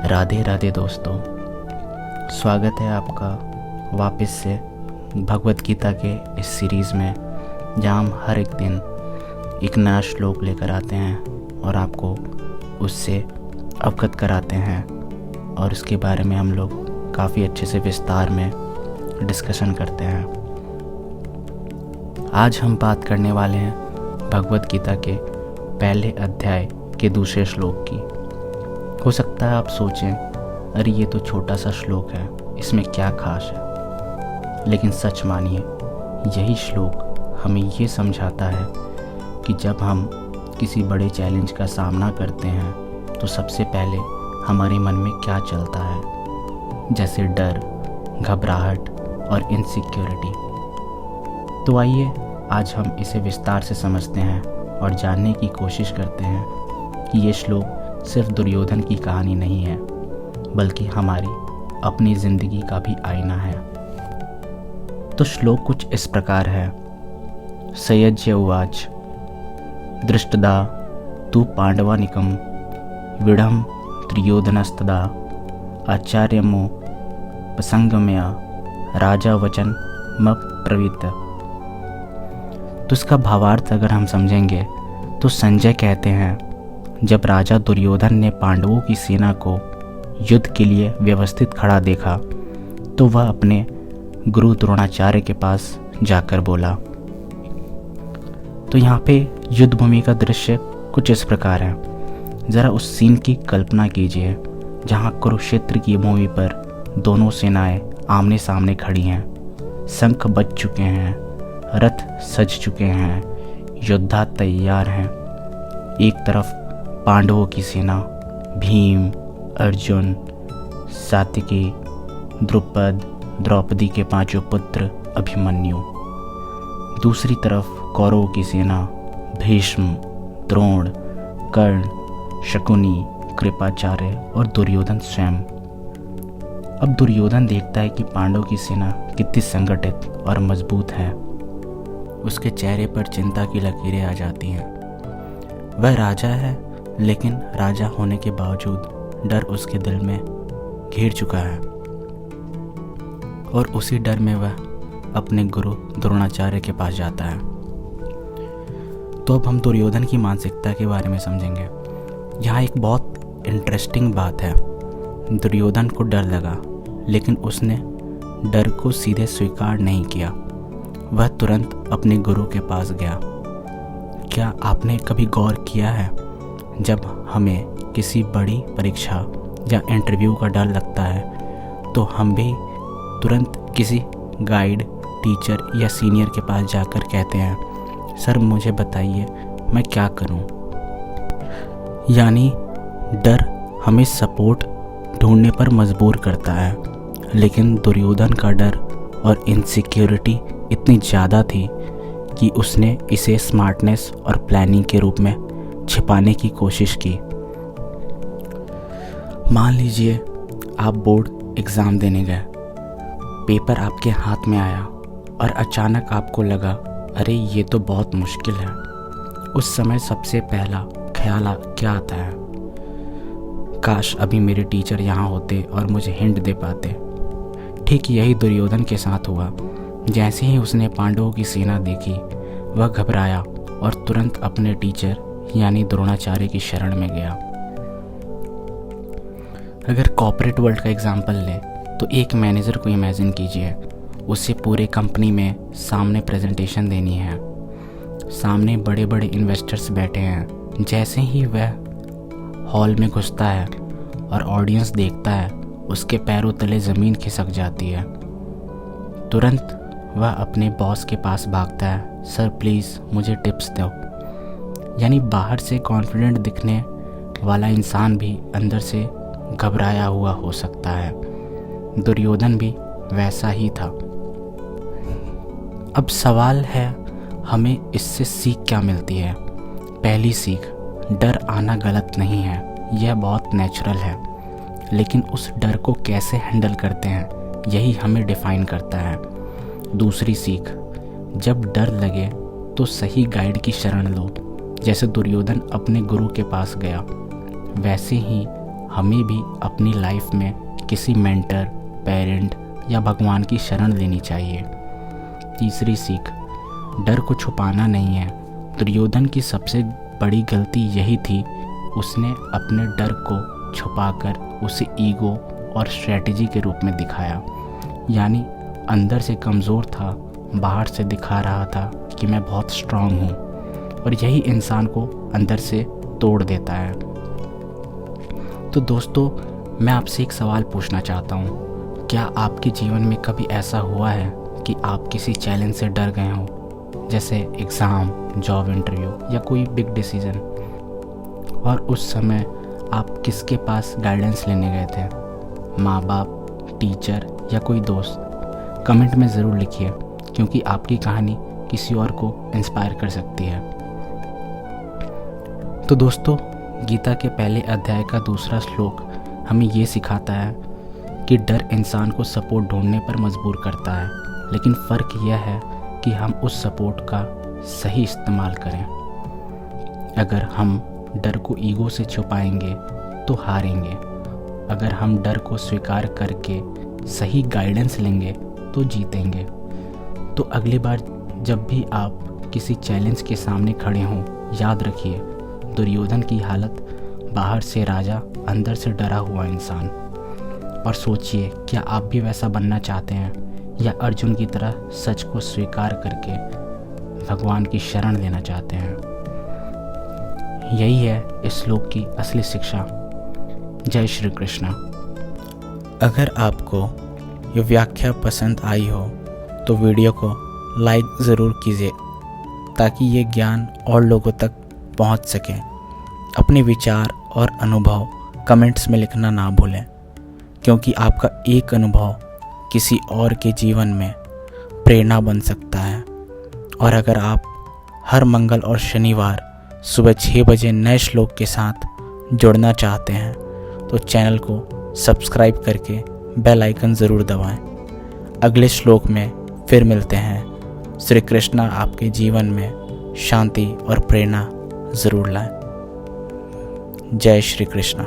राधे राधे दोस्तों, स्वागत है आपका वापस से भगवत गीता के इस सीरीज़ में, जहाँ हम हर एक दिन एक नया श्लोक लेकर आते हैं और आपको उससे अवगत कराते हैं और उसके बारे में हम लोग काफ़ी अच्छे से विस्तार में डिस्कशन करते हैं। आज हम बात करने वाले हैं भगवत गीता के पहले अध्याय के दूसरे श्लोक की। हो सकता है आप सोचें, अरे ये तो छोटा सा श्लोक है, इसमें क्या खास है। लेकिन सच मानिए, यही श्लोक हमें ये समझाता है कि जब हम किसी बड़े चैलेंज का सामना करते हैं तो सबसे पहले हमारे मन में क्या चलता है, जैसे डर, घबराहट और इनसिक्योरिटी। तो आइए आज हम इसे विस्तार से समझते हैं और जानने की कोशिश करते हैं कि ये श्लोक सिर्फ दुर्योधन की कहानी नहीं है, बल्कि हमारी अपनी ज़िंदगी का भी आईना है। तो श्लोक कुछ इस प्रकार है। सयज्य उवाच दृष्टदा तु पांडवानिकम विडम त्रियोधनस्तदा आचार्यमो प्रसंगमया राजा वचन मप्रवीत। तो इसका भावार्थ अगर हम समझेंगे तो संजय कहते हैं, जब राजा दुर्योधन ने पांडवों की सेना को युद्ध के लिए व्यवस्थित खड़ा देखा तो वह अपने गुरु द्रोणाचार्य के पास जाकर बोला। तो यहाँ पे युद्ध भूमि का दृश्य कुछ इस प्रकार है। ज़रा उस सीन की कल्पना कीजिए जहाँ कुरुक्षेत्र की भूमि पर दोनों सेनाएं आमने सामने खड़ी हैं, शंख बज चुके हैं, रथ सज चुके हैं, योद्धा तैयार हैं। एक तरफ पांडवों की सेना, भीम, अर्जुन, सात्यकी, द्रुपद, द्रौपदी के पांचों पुत्र, अभिमन्यु। दूसरी तरफ कौरवों की सेना, भीष्म, द्रोण, कर्ण, शकुनी, कृपाचार्य और दुर्योधन स्वयं। अब दुर्योधन देखता है कि पांडवों की सेना कितनी संगठित और मजबूत है। उसके चेहरे पर चिंता की लकीरें आ जाती हैं। वह राजा है, लेकिन राजा होने के बावजूद डर उसके दिल में घेर चुका है और उसी डर में वह अपने गुरु द्रोणाचार्य के पास जाता है। तो अब हम दुर्योधन की मानसिकता के बारे में समझेंगे। यहाँ एक बहुत इंटरेस्टिंग बात है। दुर्योधन को डर लगा, लेकिन उसने डर को सीधे स्वीकार नहीं किया। वह तुरंत अपने गुरु के पास गया। क्या आपने कभी गौर किया है, जब हमें किसी बड़ी परीक्षा या इंटरव्यू का डर लगता है तो हम भी तुरंत किसी गाइड, टीचर या सीनियर के पास जाकर कहते हैं, सर मुझे बताइए मैं क्या करूं। यानी डर हमें सपोर्ट ढूंढने पर मजबूर करता है। लेकिन दुर्योधन का डर और इनसिक्योरिटी इतनी ज़्यादा थी कि उसने इसे स्मार्टनेस और प्लानिंग के रूप में छिपाने की कोशिश की। मान लीजिए आप बोर्ड एग्ज़ाम देने गए, पेपर आपके हाथ में आया और अचानक आपको लगा, अरे ये तो बहुत मुश्किल है। उस समय सबसे पहला ख्याल क्या आता है? काश अभी मेरे टीचर यहाँ होते और मुझे हिंट दे पाते। ठीक यही दुर्योधन के साथ हुआ। जैसे ही उसने पांडवों की सेना देखी, वह घबराया और तुरंत अपने टीचर यानी द्रोणाचार्य की शरण में गया। अगर कॉर्पोरेट वर्ल्ड का एग्जाम्पल लें तो एक मैनेजर को इमेजिन कीजिए, उसे पूरे कंपनी में सामने प्रेजेंटेशन देनी है। सामने बड़े बड़े इन्वेस्टर्स बैठे हैं। जैसे ही वह हॉल में घुसता है और ऑडियंस देखता है, उसके पैरों तले ज़मीन खिसक जाती है। तुरंत वह अपने बॉस के पास भागता है, सर प्लीज़ मुझे टिप्स दो। यानी बाहर से कॉन्फिडेंट दिखने वाला इंसान भी अंदर से घबराया हुआ हो सकता है। दुर्योधन भी वैसा ही था। अब सवाल है, हमें इससे सीख क्या मिलती है? पहली सीख, डर आना गलत नहीं है, यह बहुत नेचुरल है। लेकिन उस डर को कैसे हैंडल करते हैं, यही हमें डिफाइन करता है। दूसरी सीख, जब डर लगे तो सही गाइड की शरण लो। जैसे दुर्योधन अपने गुरु के पास गया, वैसे ही हमें भी अपनी लाइफ में किसी मेंटर, पेरेंट या भगवान की शरण लेनी चाहिए। तीसरी सीख, डर को छुपाना नहीं है। दुर्योधन की सबसे बड़ी गलती यही थी, उसने अपने डर को छुपाकर उसे ईगो और स्ट्रेटजी के रूप में दिखाया। यानी अंदर से कमज़ोर था, बाहर से दिखा रहा था कि मैं बहुत स्ट्रांग हूँ, और यही इंसान को अंदर से तोड़ देता है। तो दोस्तों, मैं आपसे एक सवाल पूछना चाहता हूँ, क्या आपके जीवन में कभी ऐसा हुआ है कि आप किसी चैलेंज से डर गए हो, जैसे एग्ज़ाम, जॉब इंटरव्यू या कोई बिग डिसीज़न, और उस समय आप किसके पास गाइडेंस लेने गए थे? माँ बाप, टीचर या कोई दोस्त? कमेंट में ज़रूर लिखिए, क्योंकि आपकी कहानी किसी और को इंस्पायर कर सकती है। तो दोस्तों, गीता के पहले अध्याय का दूसरा श्लोक हमें ये सिखाता है कि डर इंसान को सपोर्ट ढूंढने पर मजबूर करता है, लेकिन फ़र्क यह है कि हम उस सपोर्ट का सही इस्तेमाल करें। अगर हम डर को ईगो से छुपाएंगे तो हारेंगे। अगर हम डर को स्वीकार करके सही गाइडेंस लेंगे तो जीतेंगे। तो अगली बार जब भी आप किसी चैलेंज के सामने खड़े हों, याद रखिए, दुर्योधन की हालत बाहर से राजा, अंदर से डरा हुआ इंसान। और सोचिए, क्या आप भी वैसा बनना चाहते हैं, या अर्जुन की तरह सच को स्वीकार करके भगवान की शरण लेना चाहते हैं? यही है इस श्लोक की असली शिक्षा। जय श्री कृष्ण। अगर आपको ये व्याख्या पसंद आई हो तो वीडियो को लाइक ज़रूर कीजिए, ताकि ये ज्ञान और लोगों तक पहुंच सके। अपने विचार और अनुभव कमेंट्स में लिखना ना भूलें, क्योंकि आपका एक अनुभव किसी और के जीवन में प्रेरणा बन सकता है। और अगर आप हर मंगल और शनिवार सुबह 6 बजे नए श्लोक के साथ जुड़ना चाहते हैं तो चैनल को सब्सक्राइब करके बेल आइकन ज़रूर दबाएं। अगले श्लोक में फिर मिलते हैं। श्री कृष्णा आपके जीवन में शांति और प्रेरणा ज़रूर लाएं। जय श्री कृष्णा।